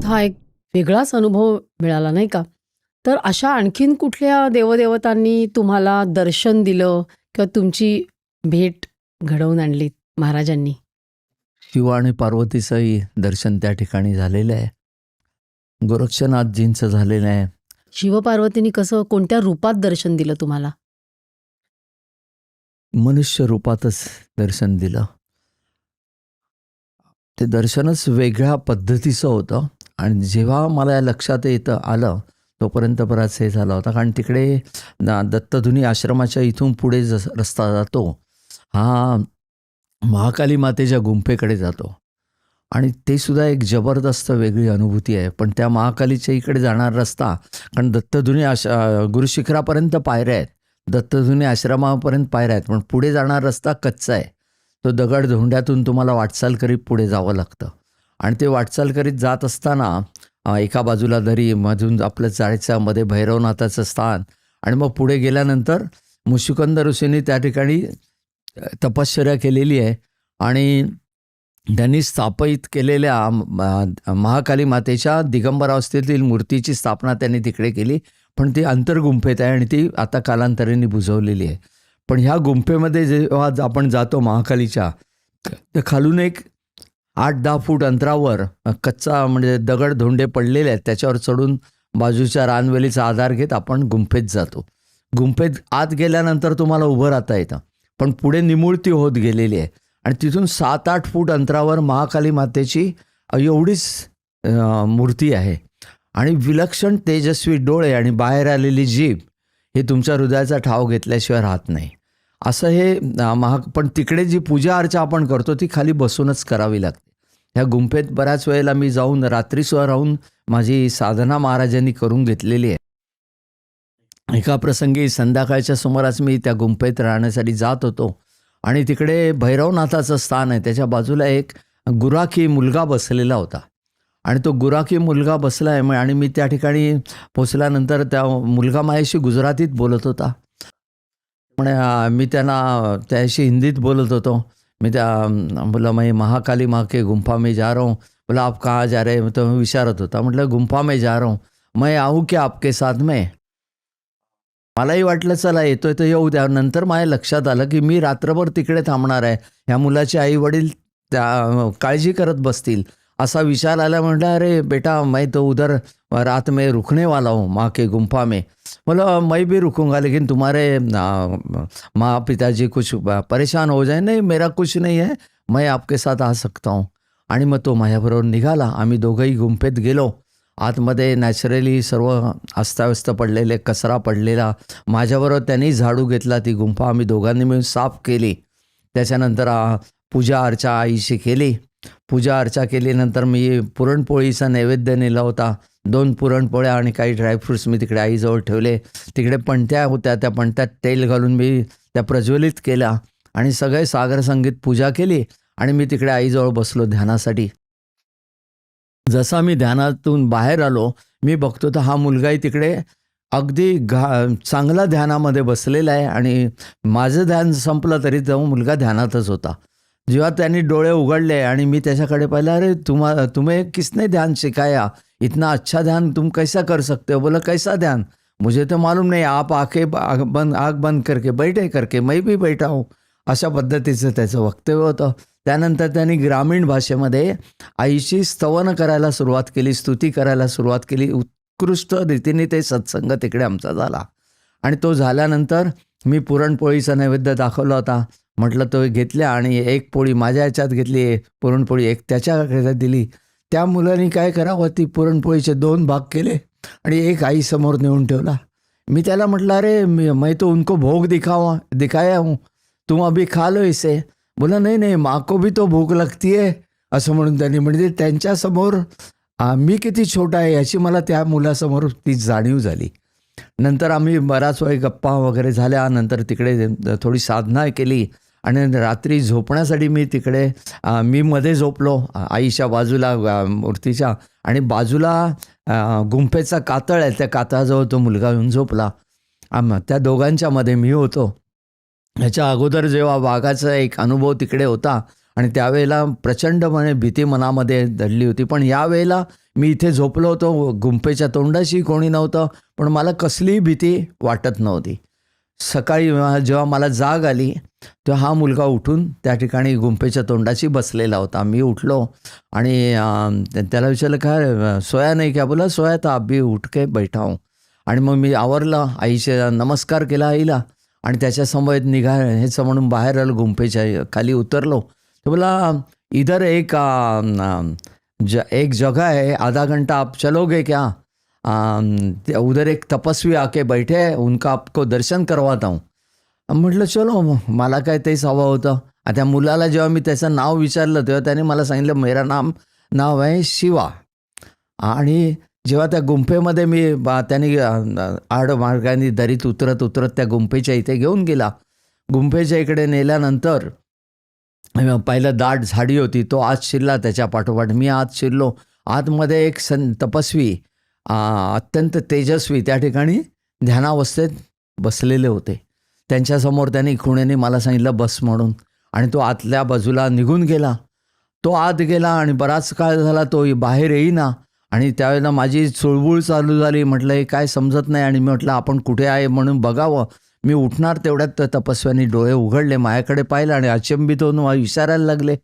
हा एक वेगळाच अनुभव मिळाला नाही का? तर अशा आणखीन कुठल्या देवदेवतांनी तुम्हाला दर्शन दिलं किंवा तुमची भेट घडवून आणली महाराजांनी? शिव आणि पार्वतीचंही दर्शन त्या ठिकाणी झालेलं आहे. गोरक्षनाथजींचं झालेलं आहे. शिवपार्वतींनी कसं कोणत्या रूपात दर्शन दिलं तुम्हाला? मनुष्य रूपातच दर्शन दिलं. ते दर्शनच वेगळ्या पद्धतीचं होतं आणि जेव्हा मला या लक्षात आलं तोपर्यंत बराच हे झाला होता. कारण तिकडे दत्तधुनी आश्रमाच्या इथून पुढे रस्ता जातो हा महाकाली मातेच्या गुंफेकडे जातो आणि ते सुद्धा एक जबरदस्त वेगळी अनुभूती आहे. पण त्या महाकालीच्या इकडे जाणारा रस्ता, कारण दत्तधुनी गुरुशिखरापर्यंत पायऱ्या आहेत, दत्तधुनी आश्रमापर्यंत पायऱ्या आहेत, पण पुढे जाणारा रस्ता कच्चा आहे. तो दगड धोंड्यातून तुम्हाला वाटचाल करीत पुढे जावं लागतं आणि ते वाटचाल करीत जात असताना एका बाजूला दरी, मधून आपलं जायचं मध्ये भैरवनाथाचं स्थान आणि मग पुढे गेल्यानंतर मुशुकंद ऋषींनी त्या ठिकाणी तपश्चर्या केलेली आहे आणि त्यांनी स्थापित केलेल्या महाकाली मातेच्या दिगंबर अवस्थेतील मूर्तीची स्थापना त्यांनी तिकडे केली. पण ती अंतर्गुंफेत आहे आणि ती आता कालांतराने बुजवलेली आहे. पण ह्या गुंफेमध्ये जेव्हा आपण जातो महाकालीच्या, तर खालून एक 8-10 फूट अंतरावर कच्चा म्हणजे दगड धोंडे पडलेले आहेत, त्याच्यावर चढून बाजूच्या रानवेलीचा आधार घेत आपण गुंफेत जातो. गुंफेत आत गेल्यानंतर तुम्हाला उभं राहता येतं, पण पुढे निमुळती होत गेलेली आहे आणि तिथून 7-8 फूट अंतरावर महाकाली मातेची एवढीच मूर्ती आहे आणि विलक्षण तेजस्वी डोळे आणि बाहेर आलेली जीभ हे तुमच्या हृदयाचा ठाव घेतल्याशिवाय राहत नाही. असं हे पण तिकडे जी पूजा अर्चा आपण करतो ती खाली बसूनच करावी लागते. ह्या गुंफेत बऱ्याच वेळेला मी जाऊन रात्रीसुद्धा राहून माझी साधना महाराजांनी करून घेतलेली आहे. एका प्रसंगी संध्याकाळच्या सुमारास मी त्या गुंफेत राहण्यासाठी जात होतो आणि तिकडे भैरवनाथाचं स्थान आहे, त्याच्या बाजूला एक गुराखी मुलगा बसलेला होता आणि तो गुराखी मुलगा बसला आहे आणि मी त्या ठिकाणी पोचल्यानंतर त्या मुलगा माझ्याशी गुजरातीत बोलत होता. मी त्यांना त्याशी हिंदीत बोलत होतो. मी बोला मैं महाकाली माँ के गुंफा में जा रहा हूँ. बोला आप कहाँ जा रहे हैं? तो मैं विचारत होता. म्हटलं गुंफा में जा रहा हूँ, मैं आऊँ क्या आपके साथ में? मलाही वाटलं चला येतोय तर येऊ द्या. नंतर माझ्या लक्षात आलं की मी रात्रभर तिकडे थांबणार आहे, ह्या मुलाचे आई वडील त्या काळजी करत बसतील असा विचार आला. म्हटलं अरे बेटा मैं तो उधर रात में रुकने वाला हूँ माँ के गुंफा में. बोला मैं भी रुकूंगा लेकिन तुम्हारे माँ पिताजी कुछ परेशान हो जाए. नहीं मेरा कुछ नहीं है, मैं आपके साथ आ सकता हूँ. आणि मग तो माझ्याबरोबर निघाला. आम्ही दोघंही गुंफेत गेलो. आतमध्ये नॅचरली सर्व अस्ताव्यस्त पडलेले, कचरा पडलेला, माझ्याबरोबर त्यांनी झाडू घेतला. ती गुंफा आम्ही दोघांनी मिळून साफ केली. त्याच्यानंतर पूजा अर्चा आईशी केली. पूजा अर्चा केल्यानंतर मी पुरणपोळीचा नैवेद्य नेला होता. 2 पुरणपोळ्या आणि काही ड्रायफ्रूट्स मी तिकडे आईजवळ ठेवले. तिकडे पणत्या होत्या, त्या पणत्यात तेल घालून मी त्या प्रज्वलित केल्या आणि सगळे सागर संगीत पूजा केली आणि मी तिकडे आईजवळ बसलो ध्यानासाठी. जसा मी ध्यानातून बाहेर आलो, मी बघतो तर हा मुलगाही तिकडे अगदी चांगला ध्यानामध्ये बसलेला आहे आणि माझं ध्यान संपलं तरी तो मुलगा ध्यानातच होता. जेव्हा त्यांनी डोळे उघडले आणि मी त्याच्याकडे पाहिलं, अरे तुम्हें किसने ध्यान सिखाया? इतना अच्छा ध्यान तुम कैसा कर सकते हो? बोला कैसा ध्यान? मुझे तो मालूम नहीं, आप आँख बंद करके बैठे करके मैं भी बैठा हूँ. अशा पद्धतीचं त्याचं वक्तव्य होतं. त्यानंतर त्यांनी ग्रामीण भाषेमध्ये आईची स्तवन करायला सुरुवात केली, स्तुती करायला सुरुवात केली. उत्कृष्ट रीतीने ते सत्संग तिकडे आमचा झाला आणि तो झाल्यानंतर मी पुरणपोळीचा नैवेद्य दाखवला होता. म्हटलं तो घेतल्या आणि एक पोळी माझ्या ह्याच्यात घेतली, पुरणपोळी एक त्याच्या दिली. त्या मुलांनी काय करावं, ती पुरणपोळीचे 2 भाग केले आणि एक आईसमोर नेऊन ठेवला. मी त्याला म्हटलं अरे मैं तो उनको भोग दिखाया हूँ, तुम अभी खा लो इसे. बोला नहीं नहीं माँ को भी तो भूक लगती है, असं म्हणून त्यांनी, म्हणजे त्यांच्यासमोर मी किती छोटा आहे याची मला त्या मुलासमोर ती जाणीव झाली. नंतर आम्ही बराच वेळ गप्पा वगैरे झाल्या. नंतर तिकडे थोडी साधना केली आणि रात्री झोपण्यासाठी मी मध्ये झोपलो आईच्या बाजूला मूर्तीच्या आणि बाजूला गुंफेचा कातळ आहे, त्या कातळाजवळ तो मुलगा येऊन झोपला. त्या दोघांच्या मध्ये मी होतो. ह्याच्या अगोदर जेव्हा वाघाचा एक अनुभव तिकडे होता आणि त्यावेळेला प्रचंडपणे भीती मनामध्ये दडली होती. पण यावेळेला मी इथे झोपलो होतो, गुंफेच्या तोंडाशी कोणी नव्हतं, पण मला कसलीही भीती वाटत नव्हती. सकाळी जेव्हा मला जाग आली तेव्हा हा मुलगा उठून त्या ठिकाणी गुंफेच्या तोंडाशी बसलेला होता. मी उठलो आणि त्याला विचारलं, काय सोया नाही क्या? बोला सोया था, अभी उठ के बैठा हूँ. आणि मग मी आवरलं, आईचे नमस्कार केला आईला आणि त्याच्यासमोर हेच म्हणून बाहेर आलो, गुंफेच्या खाली उतरलो. तो बोला, इधर एक एक जगह है, आधा घंटा आप चलोगे क्या? उधर एक तपस्वी आके बैठे हैं, उनका आपको दर्शन करवाता हूँ. म्हटलं चलो, मला काय तेच हवं होतं. त्या मुलाला जेव्हा मी त्याचं नाव विचारलं तेव्हा त्याने मला सांगितलं, मेरा नाव आहे शिवा. आणि जेव्हा त्या गुंफेमध्ये मी त्याने आडमार्गाने दरीत उतरत उतरत त्या गुंफेच्या इथे घेऊन गेला. गुंफेच्या इकडे नेल्यानंतर पहिलं दाट झाडी होती, तो आत शिरला, त्याच्या पाठोपाठ मी आत शिरलो. आतमध्ये एक तपस्वी अत्यंत तेजस्वी त्या ठिकाणी ध्यानावस्थेत बसलेले होते. त्यांच्यासमोर त्यांनी खुणेने मला सांगितलं बस म्हणून, आणि तो आतल्या बाजूला निघून गेला. तो आत गेला आणि बराच काळ झाला तो बाहेर येईना. आणि त्यावेळेला माझी चुळबुळ चालू झाली. म्हटलं हे काय समजत नाही, आणि मी म्हटलं आपण कुठे आहे म्हणून बघावं. मी उठणार तेवढ्यात तपस्व्यांनी डोळे उघडले, माझ्याकडे पाहिलं आणि अचंबित होऊन विचारायला लागले,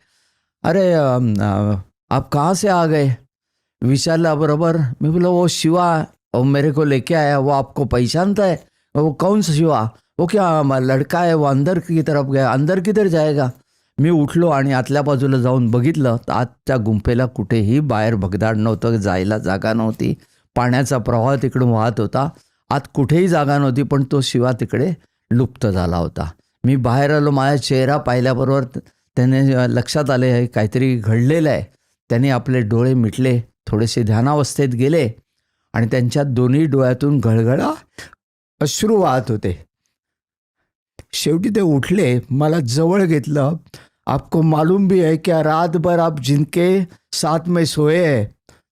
अरे आप कहाँ से आ गए? विचारला बरोबर. मी बोला, वो शिवा मेरे को लेके आया, वो आपको पहचानता है? वो कौन सा शिवा? वो क्या लड़का है, वो अंदर की तरफ गया. अंदर किधर जाएगा? मी उठलो आणि आतल्या बाजूला जाऊन बघितलं तर आत त्या गुंफेला कुठेही बाहेर भगदाड नव्हतं, जायला जागा नव्हती. पाण्याचा प्रवाह तिकडून वाहत होता, आत कुठेही जागा नव्हती, पण तो शिवा तिकडे लुप्त झाला होता. मी बाहेर आलो, माझा चेहरा पाहिल्याबरोबर त्याने लक्षात आले आहे काहीतरी घडलेलं आहे. त्याने आपले डोळे मिटले, थोडेसे ध्यानावस्थेत गेले आणि त्यांच्या दोन्ही डोळ्यातून घळघळा अश्रू वाहत होते. शेवटी ते उठले, मला जवळ घेतलं. आपको मालूम भी है क्या, रात भर आप जिनके साथ में सोए हैं,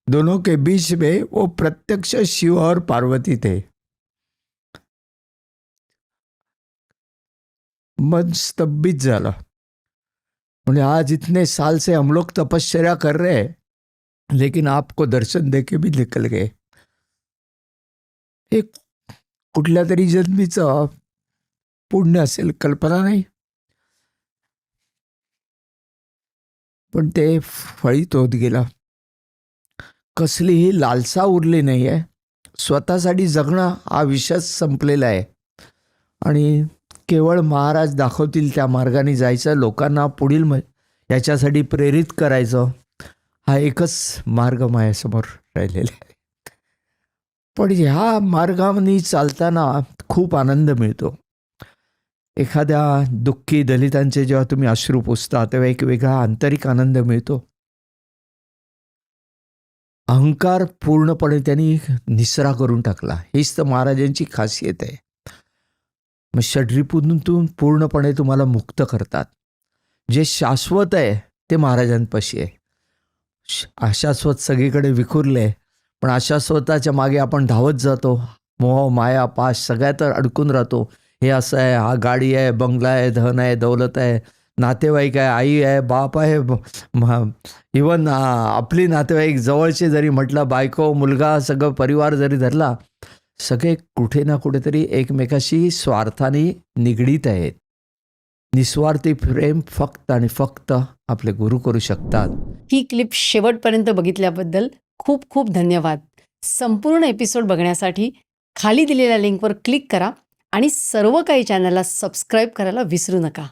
दोनों के बीच में वो प्रत्यक्ष शिव और पार्वती थे. मन स्तंभित झाला. म्हणजे आज इतने साल से हम लोग तपश्चर्या कर रहे हैं, लेकिन आपको दर्शन देके भी निकल गए. एक कुठल्या तरी जन्मीचं पुण्य असेल, कल्पना नाही, पण ते फळीत होत गेला. कसलीही लालसा उरली नाही आहे. स्वतःसाठी जगणं हा विषयच संपलेला आहे आणि केवळ महाराज दाखवतील त्या मार्गाने जायचं, लोकांना पुढील याच्यासाठी प्रेरित करायचं, हा एकच मार्ग माझ्यासमोर राहिलेला आहे. पण ह्या मार्गाने चालताना खूप आनंद मिळतो. एखाद्या दुःखी दलितांचे जेव्हा तुम्ही अश्रू पुसता तेव्हा एक वेगळा आंतरिक आनंद मिळतो. अहंकार पूर्णपणे त्यांनी निसरा करून टाकला. हीच तर महाराजांची खासियत आहे. मग षड्रिपूतून पूर्णपणे तुम्हाला मुक्त करतात. जे शाश्वत आहे ते महाराजांपाशी आहे. अशाश्वत सगळीकडे विखुरले, पण अशाश्वताच्या मागे आपण धावत जातो. मोह माया पाश सगळ्यात अडकून राहतो. हे असं आहे, हा गाडी आहे, बंगला आहे, धन आहे, दौलत आहे, नातेवाईक आहे, आई आहे, बाप आहे, इवन आपली नातेवाईक जवळचे जरी म्हटलं, बायको मुलगा सगळं परिवार जरी धरला, सगळे कुठे ना कुठेतरी एकमेकाशी स्वार्थाने निगडीत आहेत. निस्वार्थी प्रेम फक्त आणि फक्त आपले गुरु करू शकतात. ही क्लिप शेवटपर्यंत बघितल्याबद्दल खूप खूप धन्यवाद. संपूर्ण एपिसोड बघण्यासाठी खाली दिलेल्या लिंकवर क्लिक करा आणि सर्व काही चॅनलला सबस्क्राईब करायला विसरू नका.